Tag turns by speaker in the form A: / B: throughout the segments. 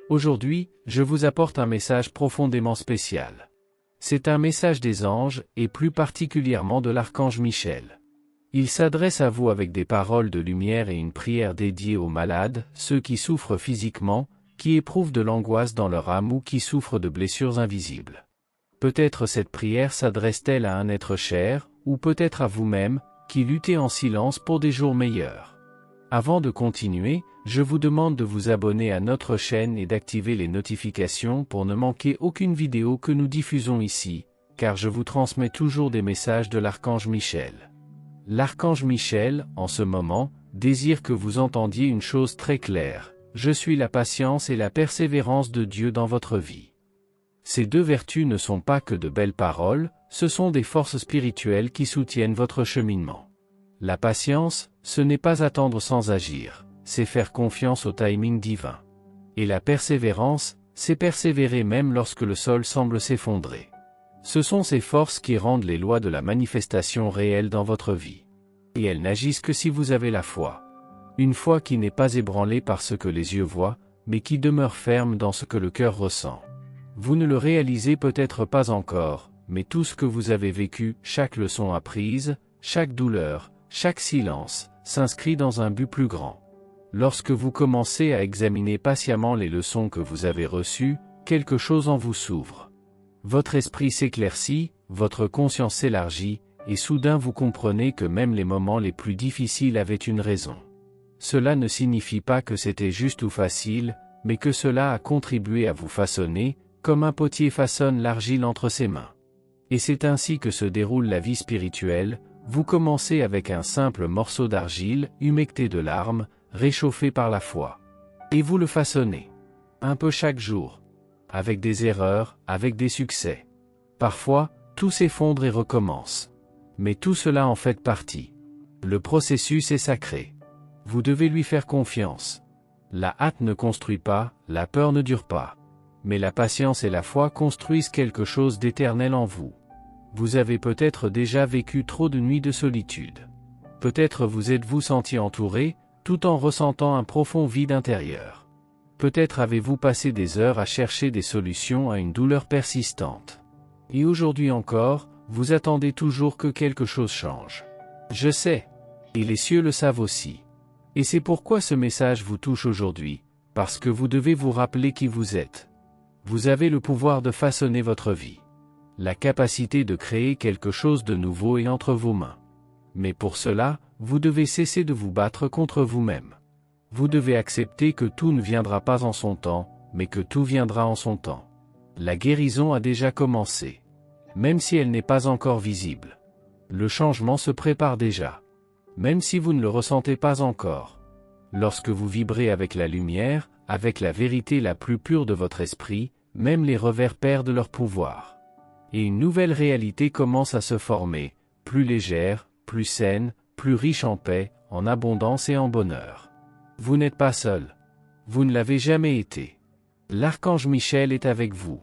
A: Aujourd'hui, je vous apporte un message profondément spécial. C'est un message des anges, et plus particulièrement de l'archange Michel. Il s'adresse à vous avec des paroles de lumière et une prière dédiée aux malades, ceux qui souffrent physiquement, qui éprouvent de l'angoisse dans leur âme ou qui souffrent de blessures invisibles. Peut-être cette prière s'adresse-t-elle à un être cher, ou peut-être à vous-même, qui luttez en silence pour des jours meilleurs. Avant de continuer, je vous demande de vous abonner à notre chaîne et d'activer les notifications pour ne manquer aucune vidéo que nous diffusons ici, car je vous transmets toujours des messages de l'archange Michel. L'archange Michel, en ce moment, désire que vous entendiez une chose très claire. Je suis la patience et la persévérance de Dieu dans votre vie. Ces deux vertus ne sont pas que de belles paroles, ce sont des forces spirituelles qui soutiennent votre cheminement. La patience, ce n'est pas attendre sans agir, c'est faire confiance au timing divin. Et la persévérance, c'est persévérer même lorsque le sol semble s'effondrer. Ce sont ces forces qui rendent les lois de la manifestation réelles dans votre vie. Et elles n'agissent que si vous avez la foi. Une foi qui n'est pas ébranlée par ce que les yeux voient, mais qui demeure ferme dans ce que le cœur ressent. Vous ne le réalisez peut-être pas encore, mais tout ce que vous avez vécu, chaque leçon apprise, chaque douleur, chaque silence, s'inscrit dans un but plus grand. Lorsque vous commencez à examiner patiemment les leçons que vous avez reçues, quelque chose en vous s'ouvre. Votre esprit s'éclaircit, votre conscience s'élargit, et soudain vous comprenez que même les moments les plus difficiles avaient une raison. Cela ne signifie pas que c'était juste ou facile, mais que cela a contribué à vous façonner, comme un potier façonne l'argile entre ses mains. Et c'est ainsi que se déroule la vie spirituelle, vous commencez avec un simple morceau d'argile, humecté de larmes, réchauffé par la foi. Et vous le façonnez. Un peu chaque jour. Avec des erreurs, avec des succès. Parfois, tout s'effondre et recommence. Mais tout cela en fait partie. Le processus est sacré. Vous devez lui faire confiance. La hâte ne construit pas, la peur ne dure pas. Mais la patience et la foi construisent quelque chose d'éternel en vous. Vous avez peut-être déjà vécu trop de nuits de solitude. Peut-être vous êtes-vous senti entouré, tout en ressentant un profond vide intérieur. Peut-être avez-vous passé des heures à chercher des solutions à une douleur persistante. Et aujourd'hui encore, vous attendez toujours que quelque chose change. Je sais. Et les cieux le savent aussi. Et c'est pourquoi ce message vous touche aujourd'hui, parce que vous devez vous rappeler qui vous êtes. Vous avez le pouvoir de façonner votre vie. La capacité de créer quelque chose de nouveau est entre vos mains. Mais pour cela, vous devez cesser de vous battre contre vous-même. Vous devez accepter que tout ne viendra pas en son temps, mais que tout viendra en son temps. La guérison a déjà commencé. Même si elle n'est pas encore visible. Le changement se prépare déjà. Même si vous ne le ressentez pas encore. Lorsque vous vibrez avec la lumière, avec la vérité la plus pure de votre esprit, même les revers perdent leur pouvoir. Et une nouvelle réalité commence à se former, plus légère, plus saine, plus riche en paix, en abondance et en bonheur. Vous n'êtes pas seul. Vous ne l'avez jamais été. L'archange Michel est avec vous.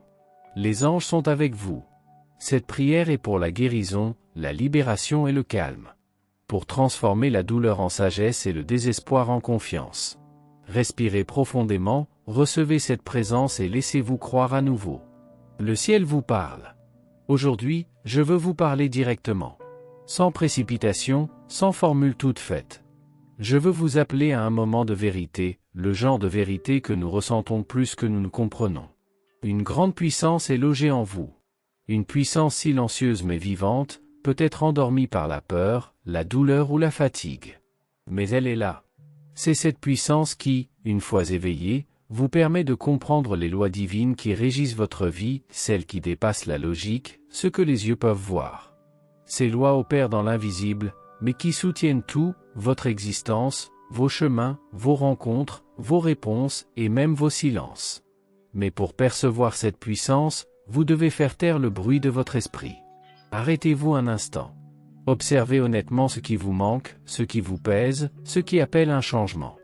A: Les anges sont avec vous. Cette prière est pour la guérison, la libération et le calme. Pour transformer la douleur en sagesse et le désespoir en confiance. Respirez profondément, recevez cette présence et laissez-vous croire à nouveau. Le ciel vous parle. Aujourd'hui, je veux vous parler directement. Sans précipitation, sans formule toute faite. Je veux vous appeler à un moment de vérité, le genre de vérité que nous ressentons plus que nous ne comprenons. Une grande puissance est logée en vous. Une puissance silencieuse mais vivante, peut-être endormie par la peur, la douleur ou la fatigue. Mais elle est là. C'est cette puissance qui, une fois éveillée, vous permet de comprendre les lois divines qui régissent votre vie, celles qui dépassent la logique, ce que les yeux peuvent voir. Ces lois opèrent dans l'invisible, mais qui soutiennent tout, votre existence, vos chemins, vos rencontres, vos réponses et même vos silences. Mais pour percevoir cette puissance, vous devez faire taire le bruit de votre esprit. Arrêtez-vous un instant. Observez honnêtement ce qui vous manque, ce qui vous pèse, ce qui appelle un changement.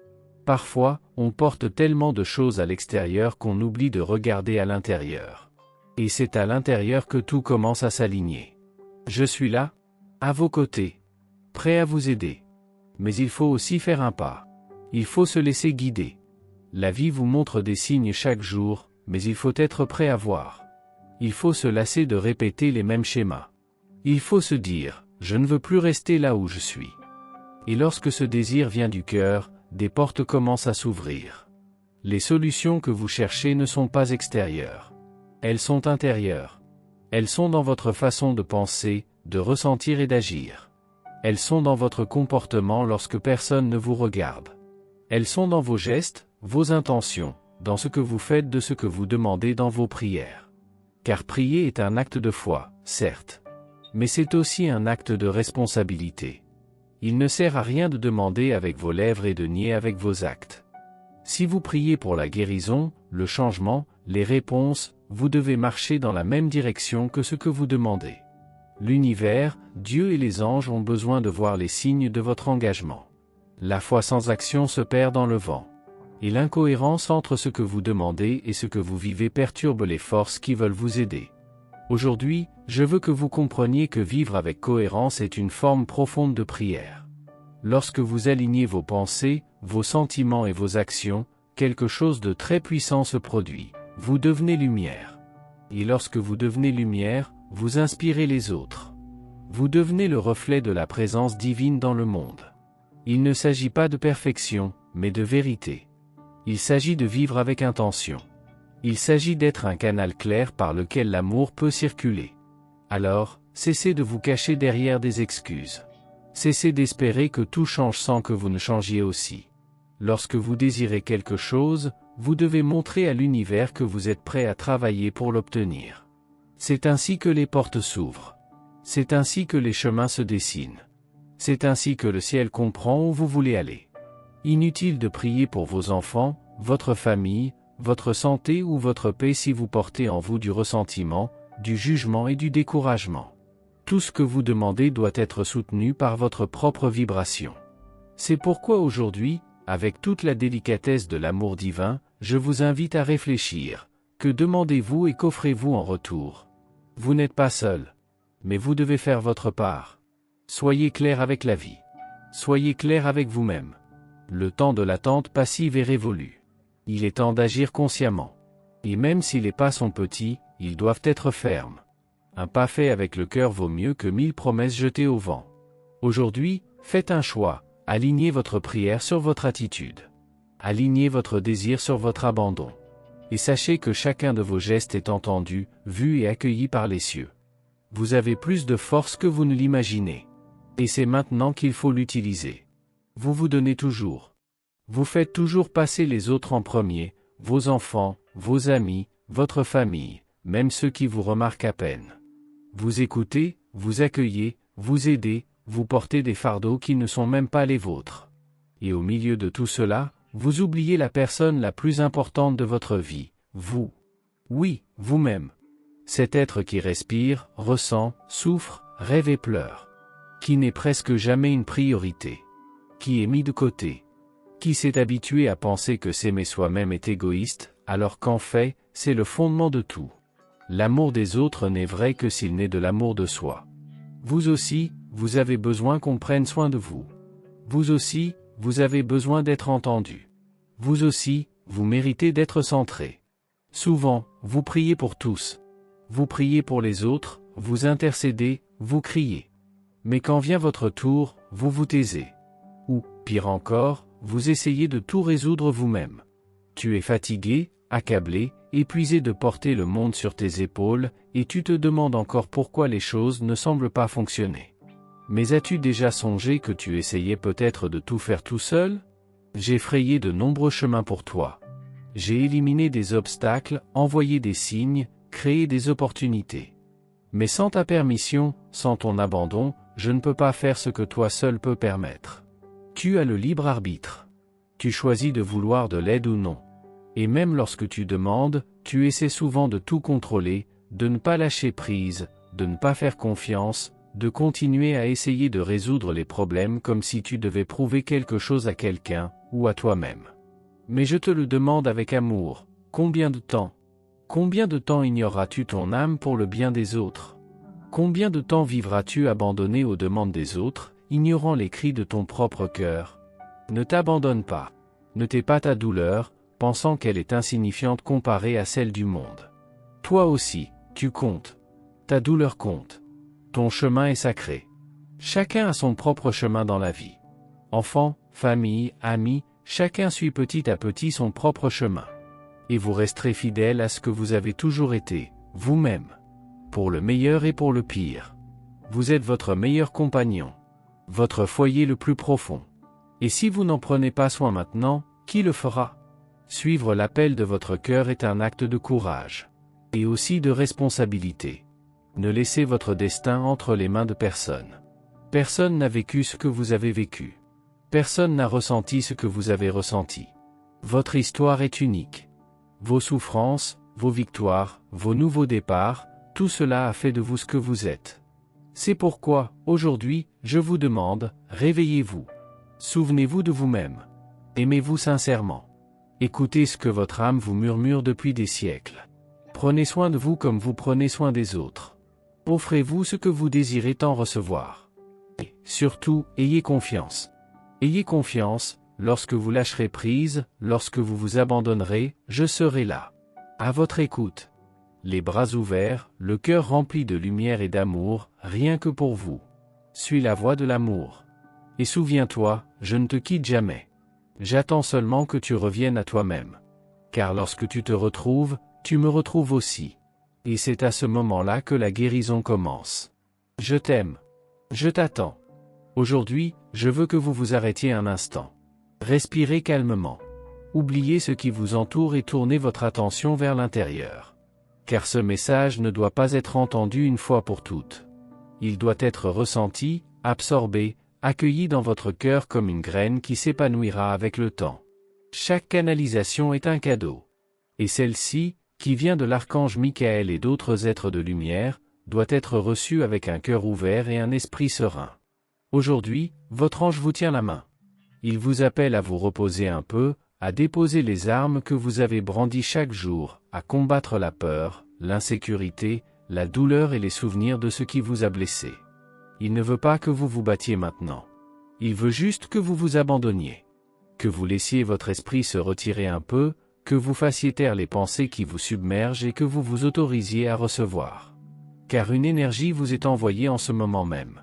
A: Parfois, on porte tellement de choses à l'extérieur qu'on oublie de regarder à l'intérieur. Et c'est à l'intérieur que tout commence à s'aligner. Je suis là, à vos côtés, prêt à vous aider. Mais il faut aussi faire un pas. Il faut se laisser guider. La vie vous montre des signes chaque jour, mais il faut être prêt à voir. Il faut se lasser de répéter les mêmes schémas. Il faut se dire, je ne veux plus rester là où je suis. Et lorsque ce désir vient du cœur, des portes commencent à s'ouvrir. Les solutions que vous cherchez ne sont pas extérieures. Elles sont intérieures. Elles sont dans votre façon de penser, de ressentir et d'agir. Elles sont dans votre comportement lorsque personne ne vous regarde. Elles sont dans vos gestes, vos intentions, dans ce que vous faites de ce que vous demandez dans vos prières. Car prier est un acte de foi, certes. Mais c'est aussi un acte de responsabilité. Il ne sert à rien de demander avec vos lèvres et de nier avec vos actes. Si vous priez pour la guérison, le changement, les réponses, vous devez marcher dans la même direction que ce que vous demandez. L'univers, Dieu et les anges ont besoin de voir les signes de votre engagement. La foi sans action se perd dans le vent. Et l'incohérence entre ce que vous demandez et ce que vous vivez perturbe les forces qui veulent vous aider. Aujourd'hui, je veux que vous compreniez que vivre avec cohérence est une forme profonde de prière. Lorsque vous alignez vos pensées, vos sentiments et vos actions, quelque chose de très puissant se produit. Vous devenez lumière. Et lorsque vous devenez lumière, vous inspirez les autres. Vous devenez le reflet de la présence divine dans le monde. Il ne s'agit pas de perfection, mais de vérité. Il s'agit de vivre avec intention. Il s'agit d'être un canal clair par lequel l'amour peut circuler. Alors, cessez de vous cacher derrière des excuses. Cessez d'espérer que tout change sans que vous ne changiez aussi. Lorsque vous désirez quelque chose, vous devez montrer à l'univers que vous êtes prêt à travailler pour l'obtenir. C'est ainsi que les portes s'ouvrent. C'est ainsi que les chemins se dessinent. C'est ainsi que le ciel comprend où vous voulez aller. Inutile de prier pour vos enfants, votre famille, votre santé ou votre paix si vous portez en vous du ressentiment, du jugement et du découragement. Tout ce que vous demandez doit être soutenu par votre propre vibration. C'est pourquoi aujourd'hui, avec toute la délicatesse de l'amour divin, je vous invite à réfléchir. Que demandez-vous et qu'offrez-vous en retour? Vous n'êtes pas seul. Mais vous devez faire votre part. Soyez clair avec la vie. Soyez clair avec vous-même. Le temps de l'attente passive est révolu. Il est temps d'agir consciemment. Et même si les pas sont petits, ils doivent être fermes. Un pas fait avec le cœur vaut mieux que 1000 promesses jetées au vent. Aujourd'hui, faites un choix, alignez votre prière sur votre attitude. Alignez votre désir sur votre abandon. Et sachez que chacun de vos gestes est entendu, vu et accueilli par les cieux. Vous avez plus de force que vous ne l'imaginez. Et c'est maintenant qu'il faut l'utiliser. Vous vous donnez toujours. Vous faites toujours passer les autres en premier, vos enfants, vos amis, votre famille, même ceux qui vous remarquent à peine. Vous écoutez, vous accueillez, vous aidez, vous portez des fardeaux qui ne sont même pas les vôtres. Et au milieu de tout cela, vous oubliez la personne la plus importante de votre vie, vous. Oui, vous-même. Cet être qui respire, ressent, souffre, rêve et pleure. Qui n'est presque jamais une priorité. Qui est mis de côté. Qui s'est habitué à penser que s'aimer soi-même est égoïste, alors qu'en fait, c'est le fondement de tout. L'amour des autres n'est vrai que s'il naît de l'amour de soi. Vous aussi, vous avez besoin qu'on prenne soin de vous. Vous aussi, vous avez besoin d'être entendu. Vous aussi, vous méritez d'être centré. Souvent, vous priez pour tous. Vous priez pour les autres, vous intercédez, vous criez. Mais quand vient votre tour, vous vous taisez. Ou, pire encore, vous essayez de tout résoudre vous-même. Tu es fatigué, accablé, épuisé de porter le monde sur tes épaules, et tu te demandes encore pourquoi les choses ne semblent pas fonctionner. Mais as-tu déjà songé que tu essayais peut-être de tout faire tout seul? J'ai frayé de nombreux chemins pour toi. J'ai éliminé des obstacles, envoyé des signes, créé des opportunités. Mais sans ta permission, sans ton abandon, je ne peux pas faire ce que toi seul peux permettre. Tu as le libre arbitre. Tu choisis de vouloir de l'aide ou non. Et même lorsque tu demandes, tu essaies souvent de tout contrôler, de ne pas lâcher prise, de ne pas faire confiance, de continuer à essayer de résoudre les problèmes comme si tu devais prouver quelque chose à quelqu'un, ou à toi-même. Mais je te le demande avec amour, combien de temps? Combien de temps ignoreras-tu ton âme pour le bien des autres? Combien de temps vivras-tu abandonné aux demandes des autres, ignorant les cris de ton propre cœur? Ne t'abandonne pas. Ne tais pas ta douleur, pensant qu'elle est insignifiante comparée à celle du monde. Toi aussi, tu comptes. Ta douleur compte. Ton chemin est sacré. Chacun a son propre chemin dans la vie. Enfants, famille, amis, chacun suit petit à petit son propre chemin. Et vous resterez fidèle à ce que vous avez toujours été, vous-même. Pour le meilleur et pour le pire. Vous êtes votre meilleur compagnon. Votre foyer le plus profond. Et si vous n'en prenez pas soin maintenant, qui le fera? Suivre l'appel de votre cœur est un acte de courage. Et aussi de responsabilité. Ne laissez votre destin entre les mains de personne. Personne n'a vécu ce que vous avez vécu. Personne n'a ressenti ce que vous avez ressenti. Votre histoire est unique. Vos souffrances, vos victoires, vos nouveaux départs, tout cela a fait de vous ce que vous êtes. C'est pourquoi, aujourd'hui, je vous demande, réveillez-vous. Souvenez-vous de vous-même. Aimez-vous sincèrement. Écoutez ce que votre âme vous murmure depuis des siècles. Prenez soin de vous comme vous prenez soin des autres. Offrez-vous ce que vous désirez tant recevoir. Et, surtout, ayez confiance. Ayez confiance, lorsque vous lâcherez prise, lorsque vous vous abandonnerez, je serai là. À votre écoute. Les bras ouverts, le cœur rempli de lumière et d'amour, rien que pour vous. Suis la voie de l'amour. Et souviens-toi, je ne te quitte jamais. J'attends seulement que tu reviennes à toi-même. Car lorsque tu te retrouves, tu me retrouves aussi. Et c'est à ce moment-là que la guérison commence. Je t'aime. Je t'attends. Aujourd'hui, je veux que vous vous arrêtiez un instant. Respirez calmement. Oubliez ce qui vous entoure et tournez votre attention vers l'intérieur. Car ce message ne doit pas être entendu une fois pour toutes. Il doit être ressenti, absorbé, accueilli dans votre cœur comme une graine qui s'épanouira avec le temps. Chaque canalisation est un cadeau. Et celle-ci, qui vient de l'archange Michael et d'autres êtres de lumière, doit être reçue avec un cœur ouvert et un esprit serein. Aujourd'hui, votre ange vous tient la main. Il vous appelle à vous reposer un peu, à déposer les armes que vous avez brandies chaque jour, à combattre la peur, l'insécurité, la douleur et les souvenirs de ce qui vous a blessé. Il ne veut pas que vous vous battiez maintenant. Il veut juste que vous vous abandonniez. Que vous laissiez votre esprit se retirer un peu, que vous fassiez taire les pensées qui vous submergent et que vous vous autorisiez à recevoir. Car une énergie vous est envoyée en ce moment même.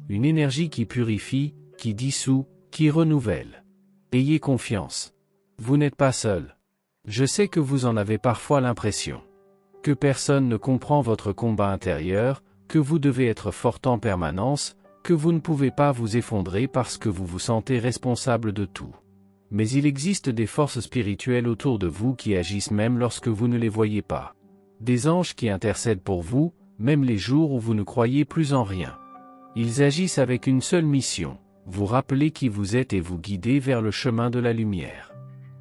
A: Une énergie qui purifie, qui dissout, qui renouvelle. Ayez confiance. Vous n'êtes pas seul. Je sais que vous en avez parfois l'impression. Que personne ne comprend votre combat intérieur, que vous devez être forte en permanence, que vous ne pouvez pas vous effondrer parce que vous vous sentez responsable de tout. Mais il existe des forces spirituelles autour de vous qui agissent même lorsque vous ne les voyez pas. Des anges qui intercèdent pour vous, même les jours où vous ne croyez plus en rien. Ils agissent avec une seule mission, vous rappeler qui vous êtes et vous guider vers le chemin de la lumière.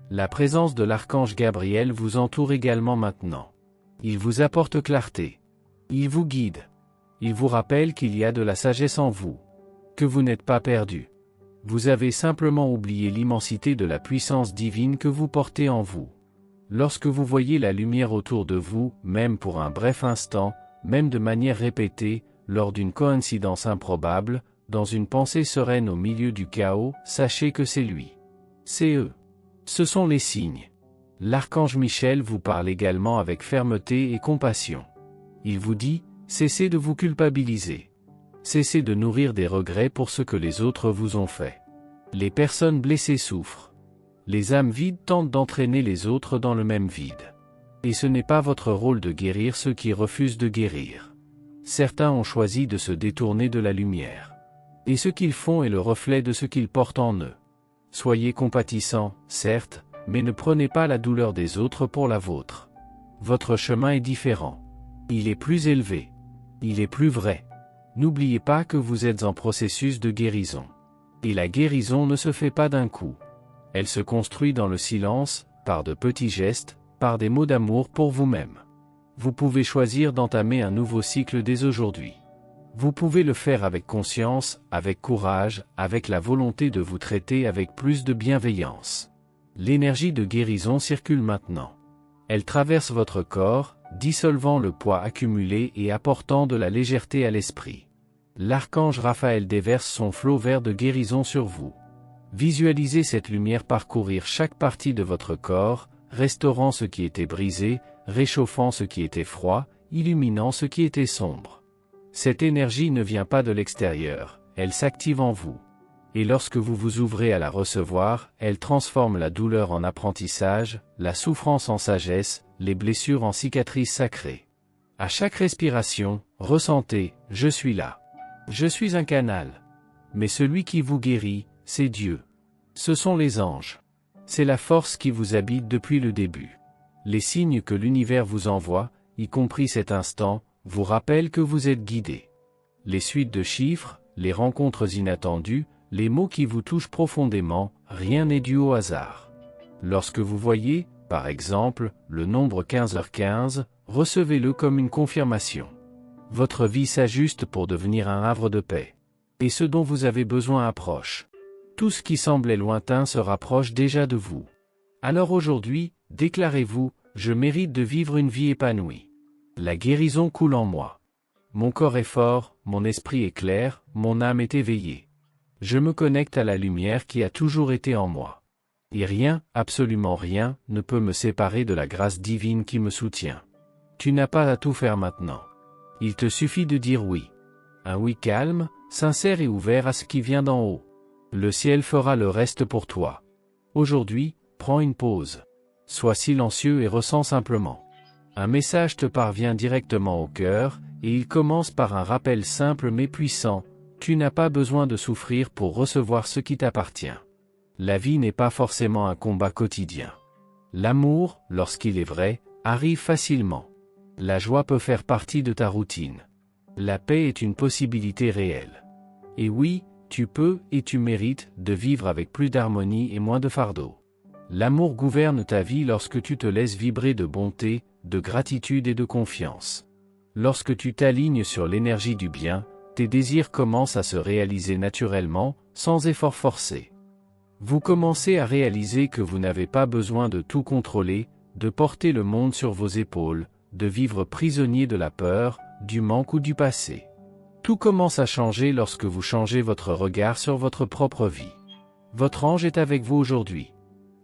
A: La présence de l'archange Gabriel vous entoure également maintenant. Il vous apporte clarté. Il vous guide. Il vous rappelle qu'il y a de la sagesse en vous. Que vous n'êtes pas perdu. Vous avez simplement oublié l'immensité de la puissance divine que vous portez en vous. Lorsque vous voyez la lumière autour de vous, même pour un bref instant, même de manière répétée, lors d'une coïncidence improbable, dans une pensée sereine au milieu du chaos, sachez que c'est lui. C'est eux. Ce sont les signes. L'archange Michel vous parle également avec fermeté et compassion. Il vous dit, cessez de vous culpabiliser. Cessez de nourrir des regrets pour ce que les autres vous ont fait. Les personnes blessées souffrent. Les âmes vides tentent d'entraîner les autres dans le même vide. Et ce n'est pas votre rôle de guérir ceux qui refusent de guérir. Certains ont choisi de se détourner de la lumière. Et ce qu'ils font est le reflet de ce qu'ils portent en eux. Soyez compatissants, certes, mais ne prenez pas la douleur des autres pour la vôtre. Votre chemin est différent. Il est plus élevé. Il est plus vrai. N'oubliez pas que vous êtes en processus de guérison. Et la guérison ne se fait pas d'un coup. Elle se construit dans le silence, par de petits gestes, par des mots d'amour pour vous-même. Vous pouvez choisir d'entamer un nouveau cycle dès aujourd'hui. Vous pouvez le faire avec conscience, avec courage, avec la volonté de vous traiter avec plus de bienveillance. L'énergie de guérison circule maintenant. Elle traverse votre corps, dissolvant le poids accumulé et apportant de la légèreté à l'esprit. L'archange Raphaël déverse son flot vert de guérison sur vous. Visualisez cette lumière parcourir chaque partie de votre corps, restaurant ce qui était brisé, réchauffant ce qui était froid, illuminant ce qui était sombre. Cette énergie ne vient pas de l'extérieur, elle s'active en vous. Et lorsque vous vous ouvrez à la recevoir, elle transforme la douleur en apprentissage, la souffrance en sagesse, les blessures en cicatrices sacrées. À chaque respiration, ressentez, je suis là. Je suis un canal. Mais celui qui vous guérit, c'est Dieu. Ce sont les anges. C'est la force qui vous habite depuis le début. Les signes que l'univers vous envoie, y compris cet instant, vous rappellent que vous êtes guidé. Les suites de chiffres, les rencontres inattendues, les mots qui vous touchent profondément, rien n'est dû au hasard. Lorsque vous voyez, par exemple, le nombre 15h15, recevez-le comme une confirmation. Votre vie s'ajuste pour devenir un havre de paix. Et ce dont vous avez besoin approche. Tout ce qui semblait lointain se rapproche déjà de vous. Alors aujourd'hui, déclarez-vous, je mérite de vivre une vie épanouie. La guérison coule en moi. Mon corps est fort, mon esprit est clair, mon âme est éveillée. Je me connecte à la lumière qui a toujours été en moi. Et rien, absolument rien, ne peut me séparer de la grâce divine qui me soutient. Tu n'as pas à tout faire maintenant. Il te suffit de dire oui. Un oui calme, sincère et ouvert à ce qui vient d'en haut. Le ciel fera le reste pour toi. Aujourd'hui, prends une pause. Sois silencieux et ressens simplement. Un message te parvient directement au cœur, et il commence par un rappel simple mais puissant. Tu n'as pas besoin de souffrir pour recevoir ce qui t'appartient. La vie n'est pas forcément un combat quotidien. L'amour, lorsqu'il est vrai, arrive facilement. La joie peut faire partie de ta routine. La paix est une possibilité réelle. Et oui, tu peux et tu mérites de vivre avec plus d'harmonie et moins de fardeau. L'amour gouverne ta vie lorsque tu te laisses vibrer de bonté, de gratitude et de confiance. Lorsque tu t'alignes sur l'énergie du bien, tes désirs commencent à se réaliser naturellement, sans effort forcé. Vous commencez à réaliser que vous n'avez pas besoin de tout contrôler, de porter le monde sur vos épaules, de vivre prisonnier de la peur, du manque ou du passé. Tout commence à changer lorsque vous changez votre regard sur votre propre vie. Votre ange est avec vous aujourd'hui.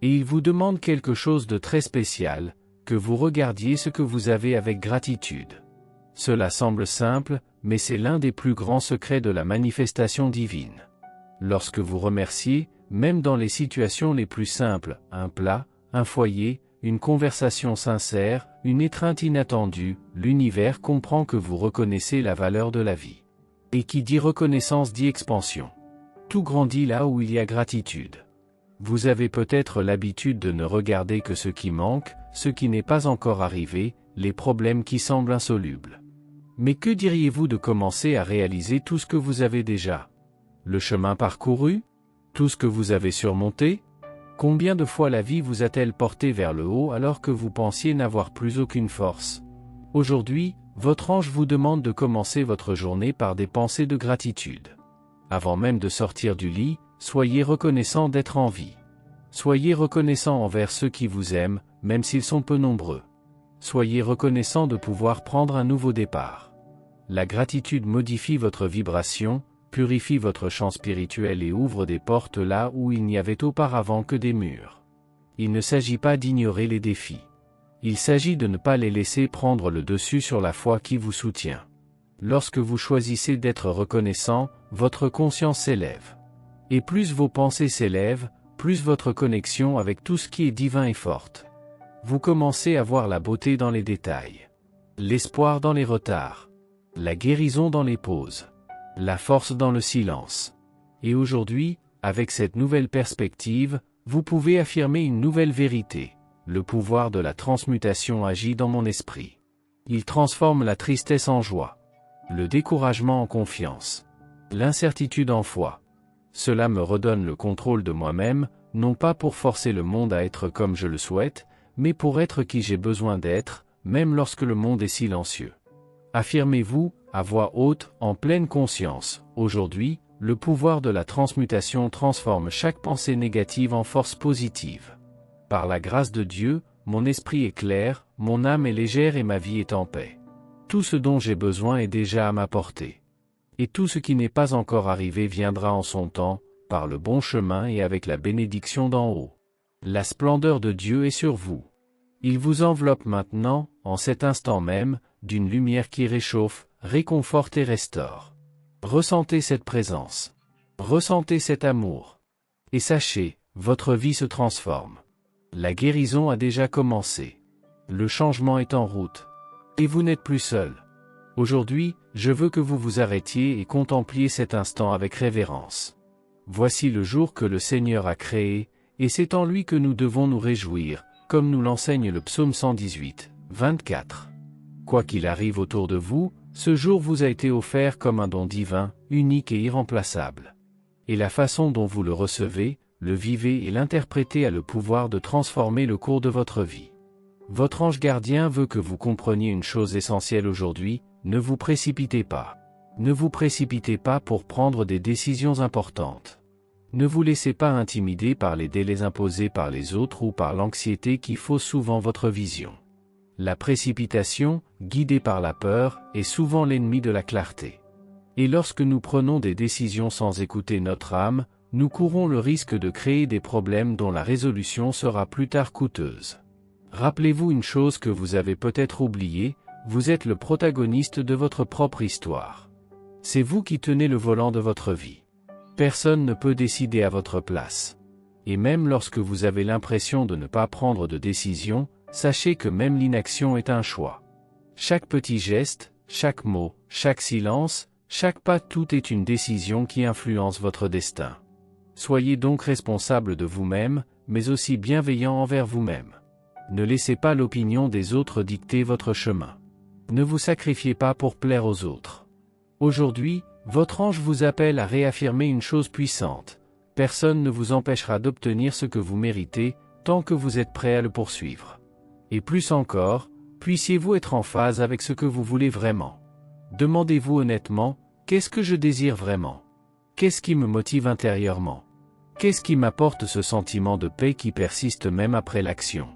A: Et il vous demande quelque chose de très spécial, que vous regardiez ce que vous avez avec gratitude. Cela semble simple, mais c'est l'un des plus grands secrets de la manifestation divine. Lorsque vous remerciez, même dans les situations les plus simples, un plat, un foyer, une conversation sincère, une étreinte inattendue, l'univers comprend que vous reconnaissez la valeur de la vie. Et qui dit reconnaissance dit expansion. Tout grandit là où il y a gratitude. Vous avez peut-être l'habitude de ne regarder que ce qui manque, ce qui n'est pas encore arrivé, les problèmes qui semblent insolubles. Mais que diriez-vous de commencer à réaliser tout ce que vous avez déjà? Le chemin parcouru? Tout ce que vous avez surmonté? Combien de fois la vie vous a-t-elle porté vers le haut alors que vous pensiez n'avoir plus aucune force? Aujourd'hui, votre ange vous demande de commencer votre journée par des pensées de gratitude. Avant même de sortir du lit, soyez reconnaissant d'être en vie. Soyez reconnaissant envers ceux qui vous aiment, même s'ils sont peu nombreux. Soyez reconnaissant de pouvoir prendre un nouveau départ. La gratitude modifie votre vibration, purifie votre champ spirituel et ouvre des portes là où il n'y avait auparavant que des murs. Il ne s'agit pas d'ignorer les défis. Il s'agit de ne pas les laisser prendre le dessus sur la foi qui vous soutient. Lorsque vous choisissez d'être reconnaissant, votre conscience s'élève. Et plus vos pensées s'élèvent, plus votre connexion avec tout ce qui est divin est forte. Vous commencez à voir la beauté dans les détails. L'espoir dans les retards. La guérison dans les pauses. La force dans le silence. Et aujourd'hui, avec cette nouvelle perspective, vous pouvez affirmer une nouvelle vérité. Le pouvoir de la transmutation agit dans mon esprit. Il transforme la tristesse en joie. Le découragement en confiance. L'incertitude en foi. Cela me redonne le contrôle de moi-même, non pas pour forcer le monde à être comme je le souhaite, mais pour être qui j'ai besoin d'être, même lorsque le monde est silencieux. Affirmez-vous, à voix haute, en pleine conscience, aujourd'hui, le pouvoir de la transmutation transforme chaque pensée négative en force positive. Par la grâce de Dieu, mon esprit est clair, mon âme est légère et ma vie est en paix. Tout ce dont j'ai besoin est déjà à ma portée. Et tout ce qui n'est pas encore arrivé viendra en son temps, par le bon chemin et avec la bénédiction d'en haut. La splendeur de Dieu est sur vous. Il vous enveloppe maintenant, en cet instant même, d'une lumière qui réchauffe, réconforte et restaure. Ressentez cette présence. Ressentez cet amour. Et sachez, votre vie se transforme. La guérison a déjà commencé. Le changement est en route. Et vous n'êtes plus seul. Aujourd'hui, je veux que vous vous arrêtiez et contempliez cet instant avec révérence. Voici le jour que le Seigneur a créé, et c'est en lui que nous devons nous réjouir, comme nous l'enseigne le psaume 118, 24. Quoi qu'il arrive autour de vous, ce jour vous a été offert comme un don divin, unique et irremplaçable. Et la façon dont vous le recevez, le vivez et l'interprétez a le pouvoir de transformer le cours de votre vie. Votre ange gardien veut que vous compreniez une chose essentielle aujourd'hui, ne vous précipitez pas. Ne vous précipitez pas pour prendre des décisions importantes. Ne vous laissez pas intimider par les délais imposés par les autres ou par l'anxiété qui fausse souvent votre vision. La précipitation, guidée par la peur, est souvent l'ennemi de la clarté. Et lorsque nous prenons des décisions sans écouter notre âme, nous courons le risque de créer des problèmes dont la résolution sera plus tard coûteuse. Rappelez-vous une chose que vous avez peut-être oubliée, vous êtes le protagoniste de votre propre histoire. C'est vous qui tenez le volant de votre vie. Personne ne peut décider à votre place. Et même lorsque vous avez l'impression de ne pas prendre de décision, sachez que même l'inaction est un choix. Chaque petit geste, chaque mot, chaque silence, chaque pas, tout est une décision qui influence votre destin. Soyez donc responsable de vous-même, mais aussi bienveillant envers vous-même. Ne laissez pas l'opinion des autres dicter votre chemin. Ne vous sacrifiez pas pour plaire aux autres. Aujourd'hui, votre ange vous appelle à réaffirmer une chose puissante. Personne ne vous empêchera d'obtenir ce que vous méritez, tant que vous êtes prêt à le poursuivre. Et plus encore, puissiez-vous être en phase avec ce que vous voulez vraiment. Demandez-vous honnêtement, qu'est-ce que je désire vraiment? Qu'est-ce qui me motive intérieurement? Qu'est-ce qui m'apporte ce sentiment de paix qui persiste même après l'action?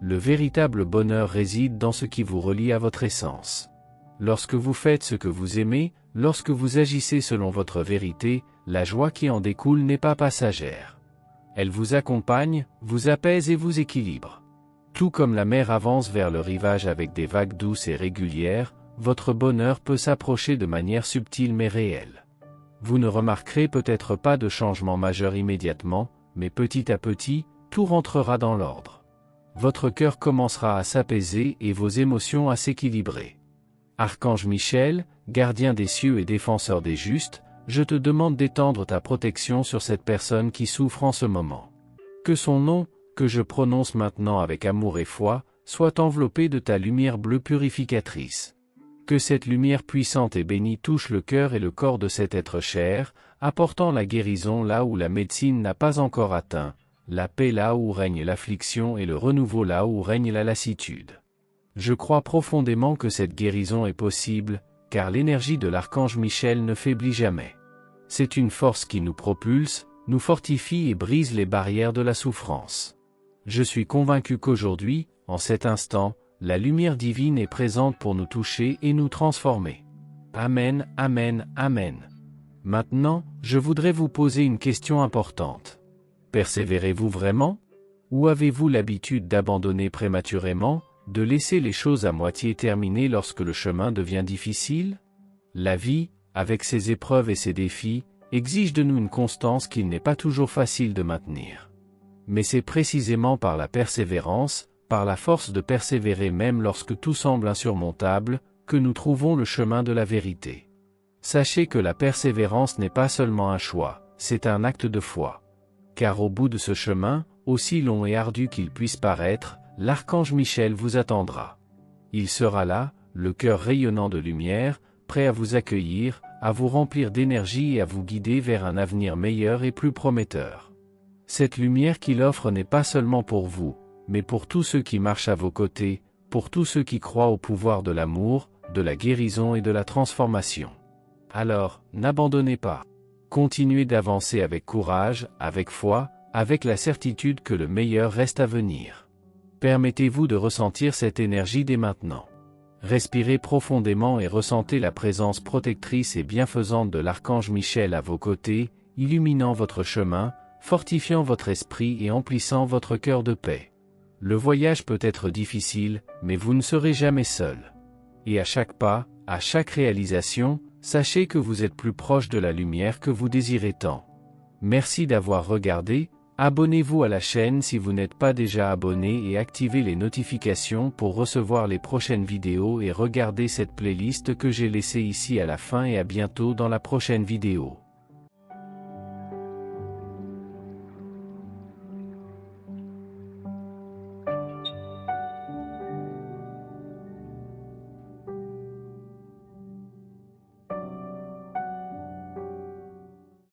A: Le véritable bonheur réside dans ce qui vous relie à votre essence. Lorsque vous faites ce que vous aimez, lorsque vous agissez selon votre vérité, la joie qui en découle n'est pas passagère. Elle vous accompagne, vous apaise et vous équilibre. Tout comme la mer avance vers le rivage avec des vagues douces et régulières, votre bonheur peut s'approcher de manière subtile mais réelle. Vous ne remarquerez peut-être pas de changement majeur immédiatement, mais petit à petit, tout rentrera dans l'ordre. Votre cœur commencera à s'apaiser et vos émotions à s'équilibrer. Archange Michel, gardien des cieux et défenseur des justes, je te demande d'étendre ta protection sur cette personne qui souffre en ce moment. Que son nom, que je prononce maintenant avec amour et foi, soit enveloppé de ta lumière bleue purificatrice. Que cette lumière puissante et bénie touche le cœur et le corps de cet être cher, apportant la guérison là où la médecine n'a pas encore atteint, la paix là où règne l'affliction et le renouveau là où règne la lassitude. Je crois profondément que cette guérison est possible, car l'énergie de l'archange Michel ne faiblit jamais. C'est une force qui nous propulse, nous fortifie et brise les barrières de la souffrance. Je suis convaincu qu'aujourd'hui, en cet instant, la lumière divine est présente pour nous toucher et nous transformer. Amen, amen, amen. Maintenant, je voudrais vous poser une question importante. Persévérez-vous vraiment? Ou avez-vous l'habitude d'abandonner prématurément, de laisser les choses à moitié terminées lorsque le chemin devient difficile? La vie, avec ses épreuves et ses défis, exige de nous une constance qu'il n'est pas toujours facile de maintenir. Mais c'est précisément par la persévérance, par la force de persévérer même lorsque tout semble insurmontable, que nous trouvons le chemin de la vérité. Sachez que la persévérance n'est pas seulement un choix, c'est un acte de foi. Car au bout de ce chemin, aussi long et ardu qu'il puisse paraître, l'archange Michel vous attendra. Il sera là, le cœur rayonnant de lumière, prêt à vous accueillir, à vous remplir d'énergie et à vous guider vers un avenir meilleur et plus prometteur. Cette lumière qu'il offre n'est pas seulement pour vous, mais pour tous ceux qui marchent à vos côtés, pour tous ceux qui croient au pouvoir de l'amour, de la guérison et de la transformation. Alors, n'abandonnez pas. Continuez d'avancer avec courage, avec foi, avec la certitude que le meilleur reste à venir. Permettez-vous de ressentir cette énergie dès maintenant. Respirez profondément et ressentez la présence protectrice et bienfaisante de l'archange Michel à vos côtés, illuminant votre chemin, fortifiant votre esprit et emplissant votre cœur de paix. Le voyage peut être difficile, mais vous ne serez jamais seul. Et à chaque pas, à chaque réalisation, sachez que vous êtes plus proche de la lumière que vous désirez tant. Merci d'avoir regardé, abonnez-vous à la chaîne si vous n'êtes pas déjà abonné et activez les notifications pour recevoir les prochaines vidéos et regardez cette playlist que j'ai laissée ici à la fin et à bientôt dans la prochaine vidéo.